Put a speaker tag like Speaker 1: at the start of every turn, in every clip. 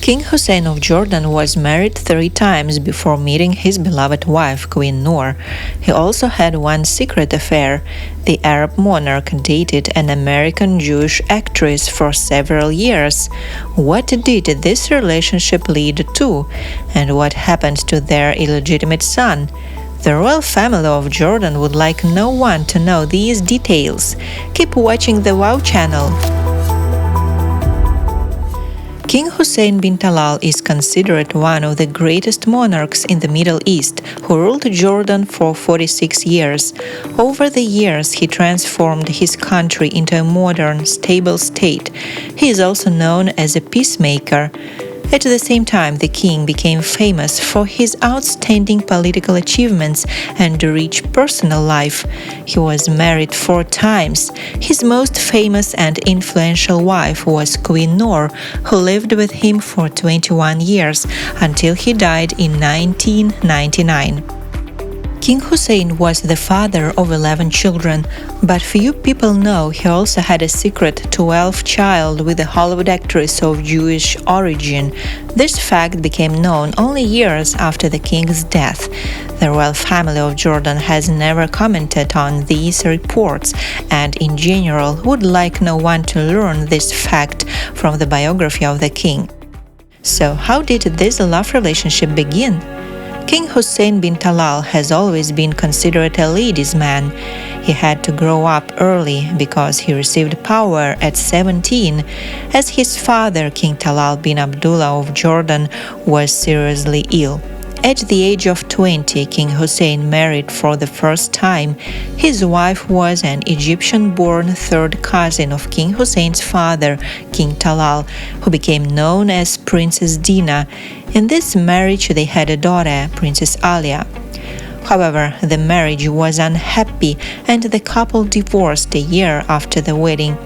Speaker 1: King Hussein of Jordan was married 3 times before meeting his beloved wife, Queen Noor. He also had one secret affair. The Arab monarch dated an American Jewish actress for several years. What did this relationship lead to? And what happened to their illegitimate son? The royal family of Jordan would like no one to know these details. Keep watching the WOW channel. King Hussein bin Talal is considered one of the greatest monarchs in the Middle East, who ruled Jordan for 46 years. Over the years, he transformed his country into a modern, stable state. He is also known as a peacemaker. At the same time, the king became famous for his outstanding political achievements and rich personal life. He was married 4 times. His most famous and influential wife was Queen Noor, who lived with him for 21 years until he died in 1999. King Hussein was the father of 11 children, but few people know he also had a secret 12th child with a Hollywood actress of Jewish origin. This fact became known only years after the king's death. The royal family of Jordan has never commented on these reports and in general would like no one to learn this fact from the biography of the king. So how did this love relationship begin? King Hussein bin Talal has always been considered a ladies' man. He had to grow up early because he received power at 17, as his father, King Talal bin Abdullah of Jordan, was seriously ill. At the age of 20, King Hussein married for the first time. His wife was an Egyptian-born third cousin of King Hussein's father, King Talal, who became known as Princess Dina. In this marriage, they had a daughter, Princess Alia. However, the marriage was unhappy and the couple divorced a year after the wedding.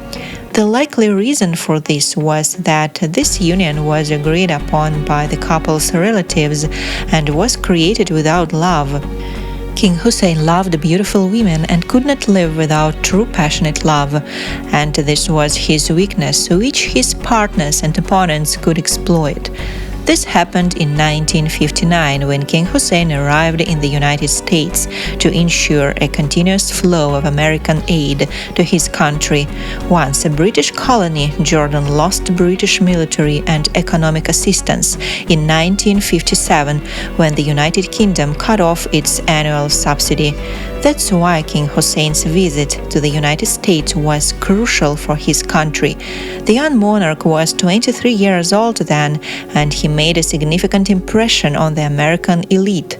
Speaker 1: The likely reason for this was that this union was agreed upon by the couple's relatives and was created without love. King Hussein loved beautiful women and could not live without true passionate love, and this was his weakness, which his partners and opponents could exploit. This happened in 1959 when King Hussein arrived in the United States to ensure a continuous flow of American aid to his country. Once a British colony, Jordan lost British military and economic assistance in 1957 when the United Kingdom cut off its annual subsidy. That's why King Hussein's visit to the United States was crucial for his country. The young monarch was 23 years old then, and he made a significant impression on the American elite.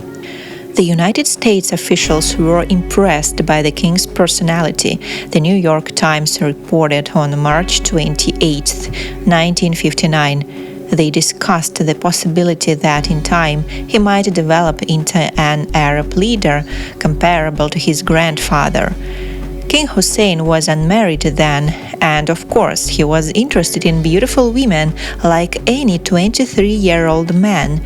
Speaker 1: The United States officials were impressed by the king's personality. The New York Times reported on March 28, 1959. They discussed the possibility that in time he might develop into an Arab leader comparable to his grandfather. King Hussein was unmarried then, and of course he was interested in beautiful women like any 23-year-old man.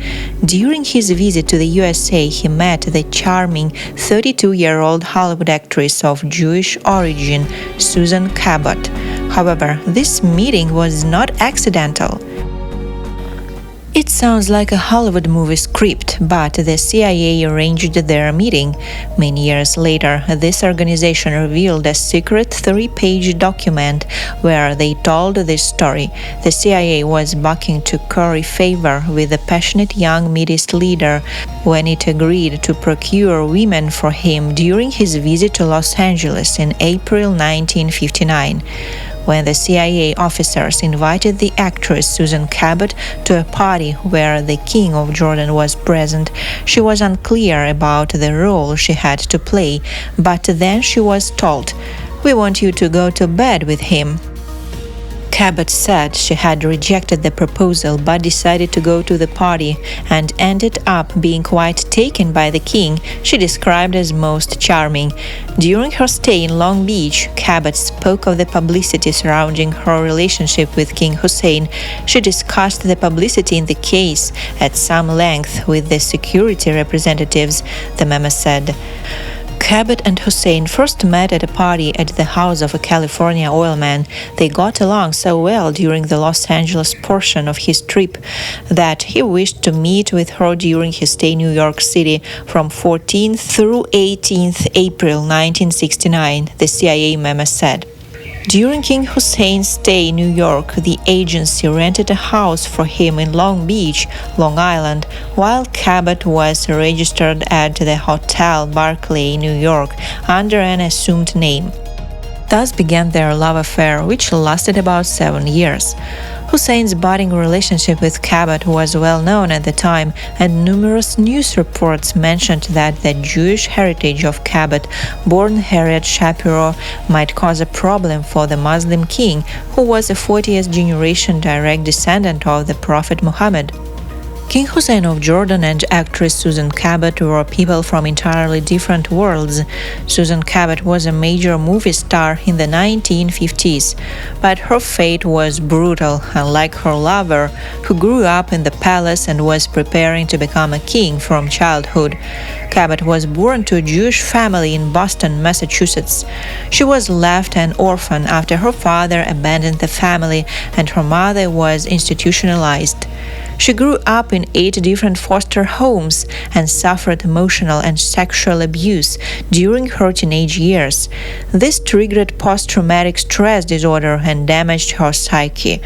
Speaker 1: During his visit to the USA, he met the charming 32-year-old Hollywood actress of Jewish origin, Susan Cabot. However, this meeting was not accidental. It sounds like a Hollywood movie script, but the CIA arranged their meeting. Many years later, this organization revealed a secret 3-page document where they told this story. The CIA was bucking to curry favor with the passionate young Mideast leader when it agreed to procure women for him during his visit to Los Angeles in April 1959. When the CIA officers invited the actress Susan Cabot to a party where the King of Jordan was present, she was unclear about the role she had to play, but then she was told, "We want you to go to bed with him." Cabot said she had rejected the proposal but decided to go to the party and ended up being quite taken by the king, she described as most charming. During her stay in Long Beach, Cabot spoke of the publicity surrounding her relationship with King Hussein. She discussed the publicity in the case at some length with the security representatives, the memo said. Cabot and Hussein first met at a party at the house of a California oilman. They got along so well during the Los Angeles portion of his trip that he wished to meet with her during his stay in New York City from 14th through 18th April 1969, the CIA memo said. During King Hussein's stay in New York, the agency rented a house for him in Long Beach, Long Island, while Cabot was registered at the Hotel Barclay in New York under an assumed name. Thus began their love affair, which lasted about 7 years. Hussein's budding relationship with Cabot was well known at the time, and numerous news reports mentioned that the Jewish heritage of Cabot, born Harriet Shapiro, might cause a problem for the Muslim king, who was a 40th generation direct descendant of the Prophet Muhammad. King Hussein of Jordan and actress Susan Cabot were people from entirely different worlds. Susan Cabot was a major movie star in the 1950s, but her fate was brutal, unlike her lover, who grew up in the palace and was preparing to become a king from childhood. Cabot was born to a Jewish family in Boston, Massachusetts. She was left an orphan after her father abandoned the family and her mother was institutionalized. She grew up in 8 different foster homes and suffered emotional and sexual abuse during her teenage years. This triggered post-traumatic stress disorder and damaged her psyche.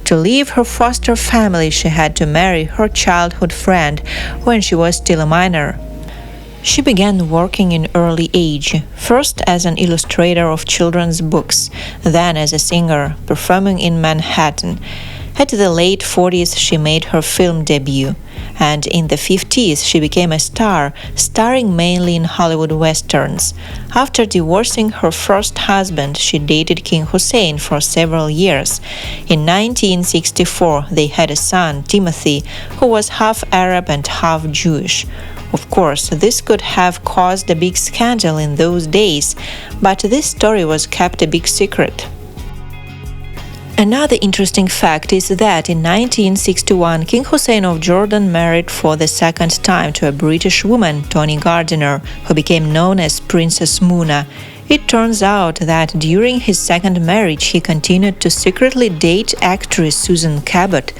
Speaker 1: To leave her foster family, she had to marry her childhood friend when she was still a minor. She began working in early age, first as an illustrator of children's books, then as a singer, performing in Manhattan. At the late 40s, she made her film debut, and in the 50s, she became a star, starring mainly in Hollywood westerns. After divorcing her first husband, she dated King Hussein for several years. In 1964, they had a son, Timothy, who was half Arab and half Jewish. Of course, this could have caused a big scandal in those days, but this story was kept a big secret. Another interesting fact is that in 1961, King Hussein of Jordan married for the second time to a British woman, Toni Gardiner, who became known as Princess Muna. It turns out that during his second marriage, he continued to secretly date actress Susan Cabot.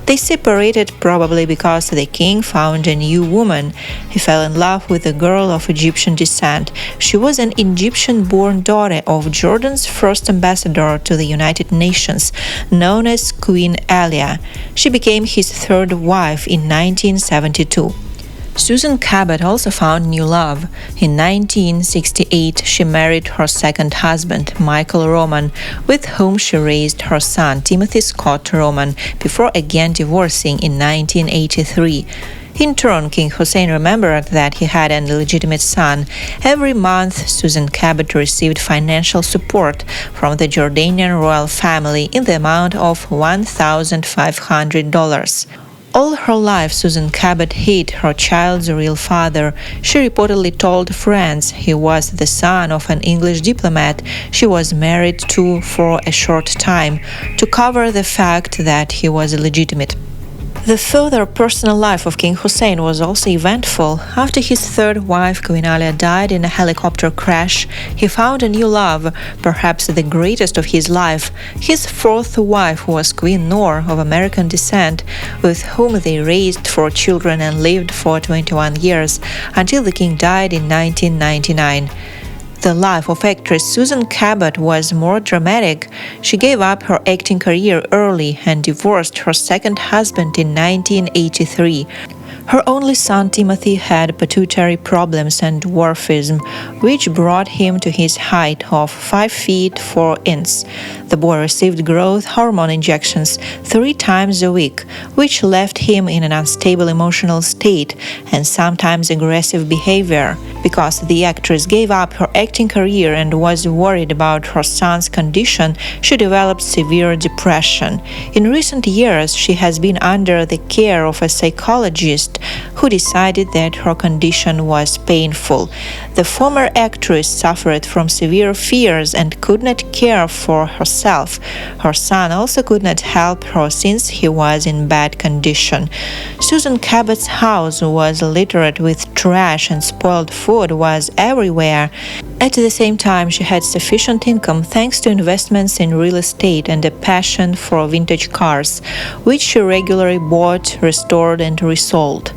Speaker 1: They separated probably because the king found a new woman. He fell in love with a girl of Egyptian descent. She was an Egyptian-born daughter of Jordan's first ambassador to the United Nations, known as Queen Alia. She became his third wife in 1972. Susan Cabot also found new love. In 1968, she married her second husband, Michael Roman, with whom she raised her son, Timothy Scott Roman, before again divorcing in 1983. In turn, King Hussein remembered that he had an illegitimate son. Every month, Susan Cabot received financial support from the Jordanian royal family in the amount of $1,500. All her life, Susan Cabot hid her child's real father. She reportedly told friends he was the son of an English diplomat she was married to for a short time, to cover the fact that he was illegitimate. The further personal life of King Hussein was also eventful. After his third wife, Queen Alia, died in a helicopter crash, he found a new love, perhaps the greatest of his life. His fourth wife was Queen Noor, of American descent, with whom they raised 4 children and lived for 21 years, until the king died in 1999. The life of actress Susan Cabot was more dramatic. She gave up her acting career early and divorced her second husband in 1983. Her only son Timothy had pituitary problems and dwarfism, which brought him to his height of 5 feet 4 inches. The boy received growth hormone injections 3 times a week, which left him in an unstable emotional state and sometimes aggressive behavior. Because the actress gave up her acting career and was worried about her son's condition, she developed severe depression. In recent years, she has been under the care of a psychologist who decided that her condition was painful. The former actress suffered from severe fears and could not care for herself. Her son also could not help her since he was in bad condition. Susan Cabot's house was littered with trash and spoiled food was everywhere. At the same time, she had sufficient income thanks to investments in real estate and a passion for vintage cars, which she regularly bought, restored, and resold.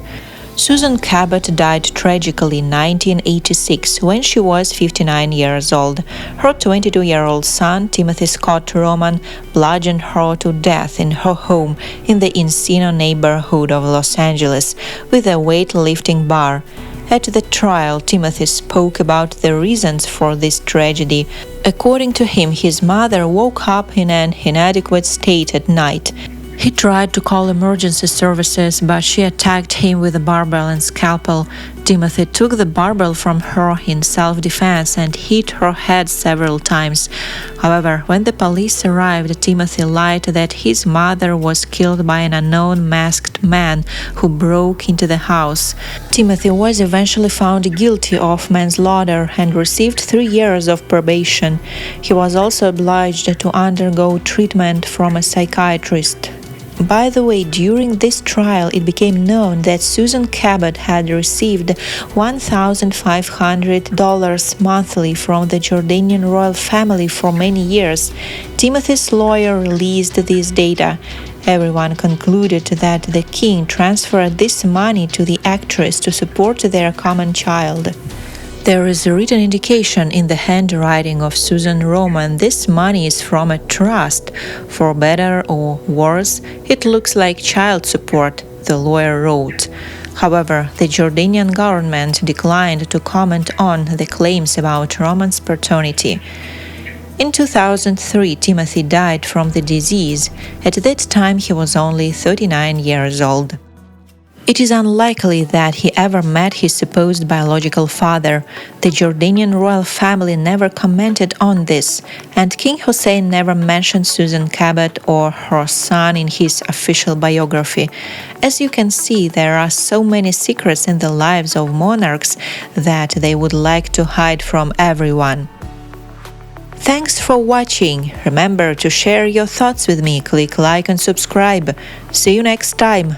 Speaker 1: Susan Cabot died tragically in 1986 when she was 59 years old. Her 22-year-old son, Timothy Scott Roman, bludgeoned her to death in her home in the Encino neighborhood of Los Angeles with a weightlifting bar. At the trial, Timothy spoke about the reasons for this tragedy. According to him, his mother woke up in an inadequate state at night. He tried to call emergency services, but she attacked him with a barbell and scalpel. Timothy took the barbell from her in self-defense and hit her head several times. However, when the police arrived, Timothy lied that his mother was killed by an unknown masked man who broke into the house. Timothy was eventually found guilty of manslaughter and received 3 years of probation. He was also obliged to undergo treatment from a psychiatrist. By the way, during this trial, it became known that Susan Cabot had received $1,500 monthly from the Jordanian royal family for many years. Timothy's lawyer released this data. Everyone concluded that the king transferred this money to the actress to support their common child. There is a written indication in the handwriting of Susan Roman this money is from a trust. For better or worse, it looks like child support, the lawyer wrote. However, the Jordanian government declined to comment on the claims about Roman's paternity. In 2003, Timothy died from the disease. At that time, he was only 39 years old. It is unlikely that he ever met his supposed biological father. The Jordanian royal family never commented on this, and King Hussein never mentioned Susan Cabot or her son in his official biography. As you can see, there are so many secrets in the lives of monarchs that they would like to hide from everyone. Thanks for watching. Remember to share your thoughts with me. Click like and subscribe. See you next time.